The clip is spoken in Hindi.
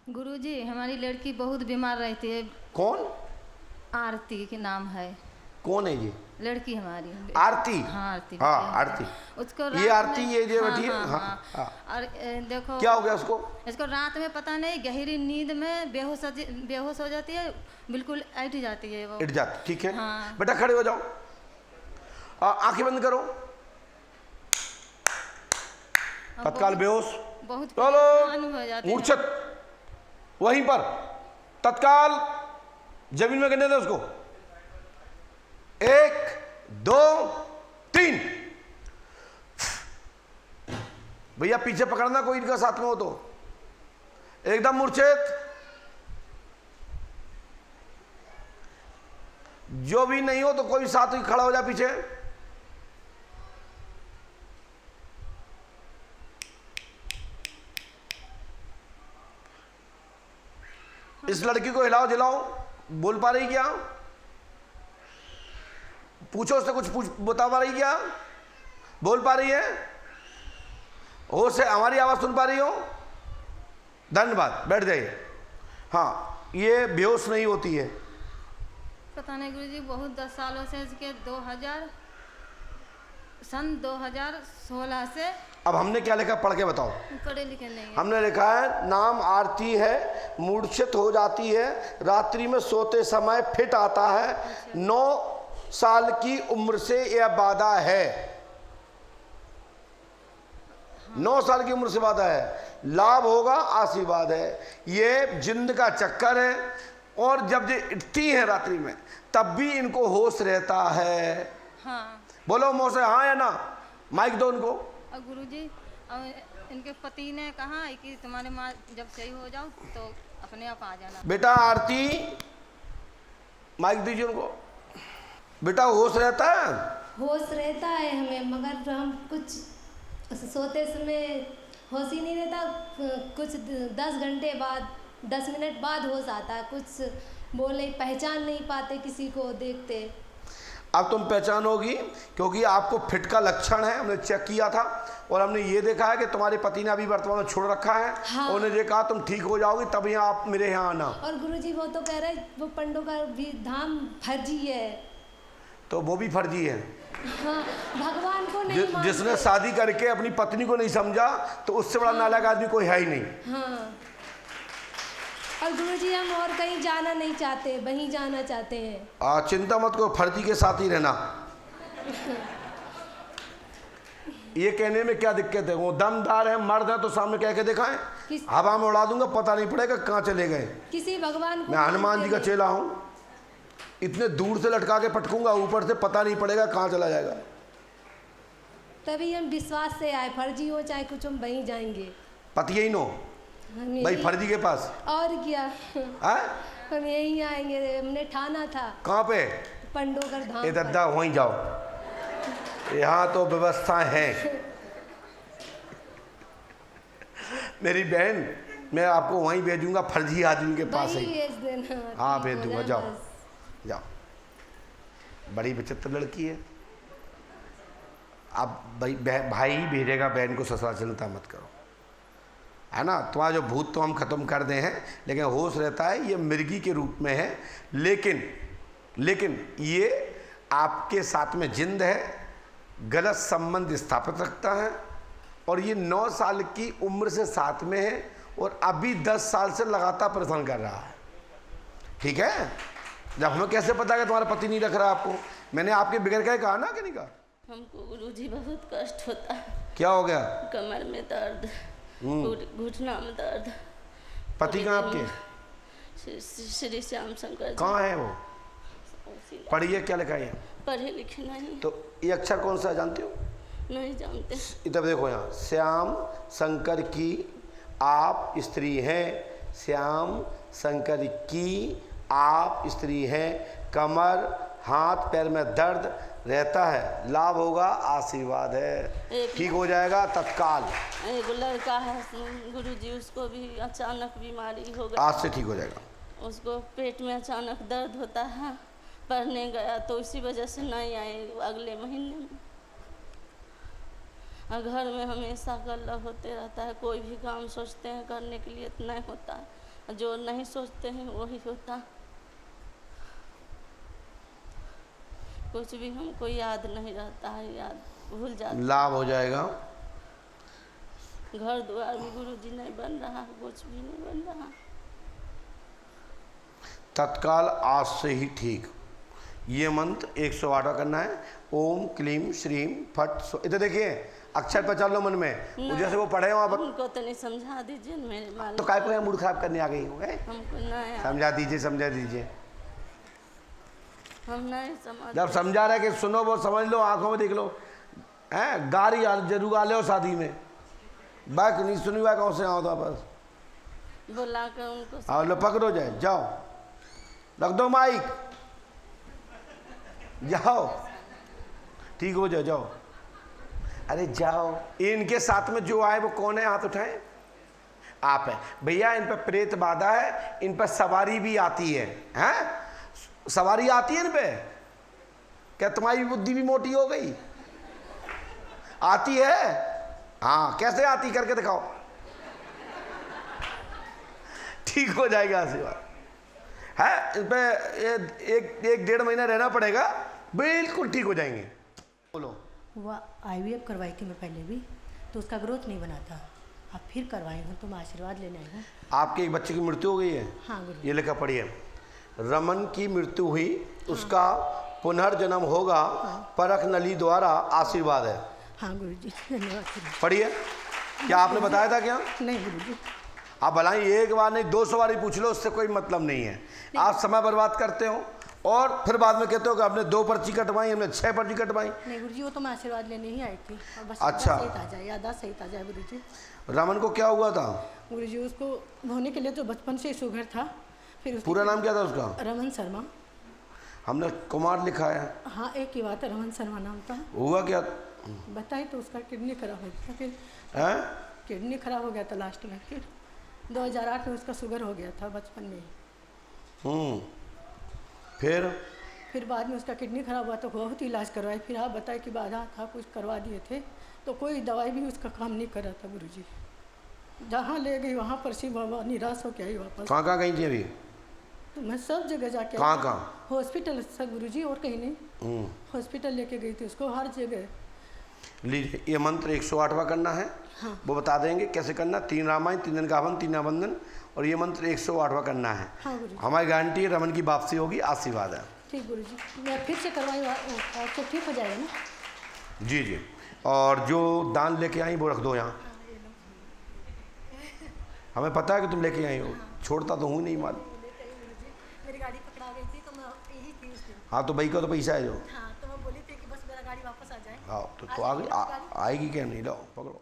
गुरुजी, हमारी लड़की बहुत बीमार रहती है। कौन? आरती के नाम है। कौन है ये? लड़की हमारी। आरती? हाँ आरती। हाँ आरती। उसको ये आरती, ये जो हाँ, बैठी है। हाँ, हाँ, हाँ, हाँ। और देखो क्या हो गया उसको? इसको रात में पता नहीं गहरी नींद में बेहोश हो जाती है, बिल्कुल ऐठ जाती है वो। इट जाती, ठीक है। हाँ। बेटा खड़े हो जाओ, आंखें बंद करो। तत्काल बेहोश, बहुत चलो परेशान हो जाती है। मूर्छित, वहीं पर तत्काल जमीन में गिरने दे उसको। 1 2 3। भैया पीछे पकड़ना, कोई इनका साथ में हो तो। एकदम मूर्छित, जो भी नहीं हो तो कोई साथ ही खड़ा हो जा पीछे। इस लड़की को हिलाओ जिलाओ। बोल पा रही क्या? पूछो उससे, कुछ बता पा रही क्या? बोल पा रही है? होश है? हमारी आवाज सुन पा रही हो? धन्यवाद, बैठ जाइए। हाँ, ये बेहोश नहीं होती है। पता नहीं गुरुजी, बहुत 10 सालों से इसके सन 2016 से। अब हमने क्या लिखा, पढ़ के बताओ। पढ़े लिखे नहीं है। हमने लिखा है नाम आरती है, मूर्छित हो जाती है, रात्रि में सोते समय फिट आता है, 9 साल की उम्र से यह बाधा है। 9 साल की उम्र से बाधा है, लाभ होगा, आशीर्वाद है। ये जिंद का चक्कर है, और जब ये उठती है रात्रि में तब भी इनको होश रहता है। हाँ। बोलो मोसे हाँ या ना, माइक दो उनको। और गुरुजी, इनके पति ने कहा है कि तुम्हारे माँ जब सही हो जाओ तो अपने आप आ जाना। बेटा आरती, माइक दीजिए उनको। बेटा होश रहता है? होश रहता है हमें, मगर हम कुछ सोते समय होश ही नहीं रहता। कुछ 10 घंटे बाद, 10 मिनट बाद होश आता है। कुछ बोले पहचान नहीं पाते किसी को देखते। अब तुम पहचानोगी, क्योंकि आपको फिट का लक्षण है। हमने चेक किया था और हमने ये देखा है कि तुम्हारे पति ने अभी वर्तमान में छोड़ रखा है। हाँ। उन्होंने ये कहा तुम ठीक हो जाओगी तब यहाँ आप मेरे यहाँ आना। और गुरुजी वो तो कह रहे वो पंडों का भी धाम फर्जी है। तो वो भी फर्जी है। हाँ, भगवान को नहीं मानते। जिसने शादी करके अपनी पत्नी को नहीं समझा, तो उससे बड़ा नालायक आदमी कोई है ही नहीं। हाँ। और गुरुजी हम और कहीं जाना नहीं चाहते, वहीं जाना चाहते हैं। चिंता मत करो, फर्जी के साथ ही रहना। ये कहने में क्या दिक्कत है? वो दमदार है, मर्द है तो सामने कह के दिखाएं। हवा में उड़ा दूंगा, पता नहीं पड़ेगा कहाँ चले गए। किसी भगवान को, मैं हनुमान जी का चेला हूँ, इतने दूर से लटका के पटकूंगा, ऊपर से पता नहीं पड़ेगा कहाँ चला जाएगा। तभी हम विश्वास से आए, फर्जी हो चाहे कुछ, हम वहीं जाएंगे। पति यही नो भाई, फर्जी के पास। और क्या है? हम यहीं आएंगे, हमने ठाना था। कहाँ पे? पंडोकर धाम। दद्दा वहीं जाओ, यहाँ तो व्यवस्था है। मेरी बहन, मैं आपको वहीं भेजूंगा, फर्जी आदमी के पास ही। भेज देना। हाँ भेज दूंगा, जाओ जाओ। बड़ी विचित्र लड़की है। अब भाई ही भेजेगा बहन को ससुराल, चिंता मत करो, है ना। तुम्हारा जो भूत तो हम खत्म कर दे हैं, लेकिन होश रहता है। ये मिर्गी के रूप में है, लेकिन ये आपके साथ में जिंद है, गलत संबंध स्थापित रखता है, और ये 9 साल की उम्र से साथ में है, और अभी 10 साल से लगातार परेशान कर रहा है। ठीक है? जब हमें कैसे पता कि तुम्हारा पति नहीं रख रहा आपको? मैंने आपके बिगड़ के कहा ना कि नहीं कहा? हमको गुरुजी बहुत कष्ट होता है। क्या हो गया? कमर में दर्द, घुटना में दर्द। पति कहाँ आपके? श्री श्याम शंकर जी। कहाँ है वो? पढ़िए, क्या लिखा है? पढ़े लिखे नहीं। तो ये अक्षर कौन सा है जानते हो? नहीं जानते। इधर देखो, यहाँ श्याम शंकर की आप स्त्री हैं, श्याम शंकर की आप स्त्री हैं, कमर हाथ पैर में दर्द रहता है, लाभ होगा, आशीर्वाद है, ठीक हो जाएगा तत्काल। एक लड़का है गुरुजी, उसको भी अचानक बीमारी हो गई। आज से ठीक हो जाएगा। उसको पेट में अचानक दर्द होता है, पढ़ने गया तो इसी वजह से नहीं आए अगले महीने में। घर में हमेशा कलह होते रहता है, कोई भी काम सोचते हैं करने के लिए नहीं होता है। जो नहीं सोचते हैं वही होता। कुछ भी हमको याद नहीं रहता है, याद भूल जाते। लाभ हो जाएगा। घर द्वार भी गुरुजी नहीं बन रहा, कुछ भी नहीं बन रहा। तत्काल आज से ही ठीक। ये मंत्र 108 करना है। ओम क्लीम श्रीम फट। इधर देखिए अक्षर पर चल लो मन में, जैसे वो पढ़े वहाँ पर। हमको तो नहीं समझा दीजिए मेरे मालिक। तो काय को मूड खराब करने आ गई हो गए? हमको नहीं समझा दीजिए, समझा दीजिए। हम नहीं समझ। जब समझा रहे कि सुनो वो समझ लो, आंखों में देख लो। हैं गाड़ी जरूर आ ले शादी में, बाइक नहीं सुनी हुआ कौन से आओ तो बस बुला कर उनको। आओ लो पकड़ो, जाए जाओ, रख दो माइक, जाओ ठीक हो जाओ, जाओ। अरे जाओ। इनके साथ में जो आए वो कौन है? हाथ उठाएं। आप है भैया। इन पर प्रेत बाधा है, इन पर सवारी भी आती है। हैं सवारी आती है इन पे? क्या तुम्हारी बुद्धि भी मोटी हो गई? आती है? हाँ कैसे आती, करके दिखाओ। ठीक हो जाएगा आशीर्वाद है। इन पे एक डेढ़ महीना रहना पड़ेगा, बिल्कुल ठीक हो जाएंगे। बोलो। वह IVF करवाई थी मैं पहले भी, तो उसका ग्रोथ नहीं बना था। अब फिर करवाई हूँ, तुम आशीर्वाद लेने आई हूँ। आपके एक बच्चे की मृत्यु हो गई है? हाँ गुरु। ये लिखा पढ़िए। रमन की मृत्यु हुई, उसका पुनर्जन्म होगा, परख नली द्वारा आशीर्वाद है। हाँ गुरु जी, धन्यवाद गुरु। पढ़िए। क्या आपने बताया था क्या? नहीं गुरु जी। आप भलाई एक बार नहीं 200 बार ही पूछ लो, उससे कोई मतलब नहीं है। आप समय बर्बाद करते हो और फिर बाद में कहते हो कि आपने 2 पर्ची कटवाई, हमने 6 पर्ची कटवाई। नहीं गुरु जी, वो तो मैं आशीर्वाद लेने ही आई थी। और बस अच्छा। सही आ जाए, यादाश्त सही आ जाए गुरु जी। रमन को क्या हुआ था? गुरु जी उसको होने के लिए तो बचपन से शुगर था। फिर पूरा नाम क्या था उसका? रमन शर्मा। हमने कुमार लिखा है। हाँ एक ही बात है, रमन शर्मा नाम था। हुआ क्या? बताए तो उसका किडनी खराब हो गया, फिर हैं? किडनी खराब हो गया था लास्ट में। फिर 2008 में उसका शुगर हो गया था बचपन में ही। फिर बाद में उसका किडनी खराब हुआ तो बहुत ही इलाज करवाए। फिर आप बताए कि बाधा था, कुछ करवा दिए थे, तो कोई दवाई भी उसका काम नहीं कर रहा था गुरु जी। जहाँ ले गई वहाँ पर सी बाबा निराश हो के आई वापस। कहाँ कहाँ गई थी अभी? तो मैं सब जगह जाके कहाँ कहाँ? हॉस्पिटल सब गुरु जी, और कहीं नहीं। हॉस्पिटल लेके गई थी उसको, हर जगह। लीजिए ये मंत्र 108वां करना है। हाँ। वो बता देंगे कैसे करना। 3 रामायण, 3 दिन का हवन, 3 अबंधन, और ये मंत्र 108वां करना है। हाँ गुरु जी। हमारी गारंटी है रमन की वापसी होगी, आशीर्वाद है। ठीक गुरु जी, मैं फिर से करवाई आपको ठीक हो जाएगा ना? जी जी। और जो दान लेके आई वो रख दो यहाँ। हमें पता है कि तुम लेके आई हो, छोड़ता तो हूँ नहीं माल। मेरी गाड़ी पकड़ा गई थी तो मैं यही थी उस दिन। हाँ तो भाई का तो पैसा है जो। हाँ तो मैं बोली थी कि बस मेरा गाड़ी वापस आ जाए। हाँ तो आ गई, आएगी क्या? नहीं, लो पकड़ो।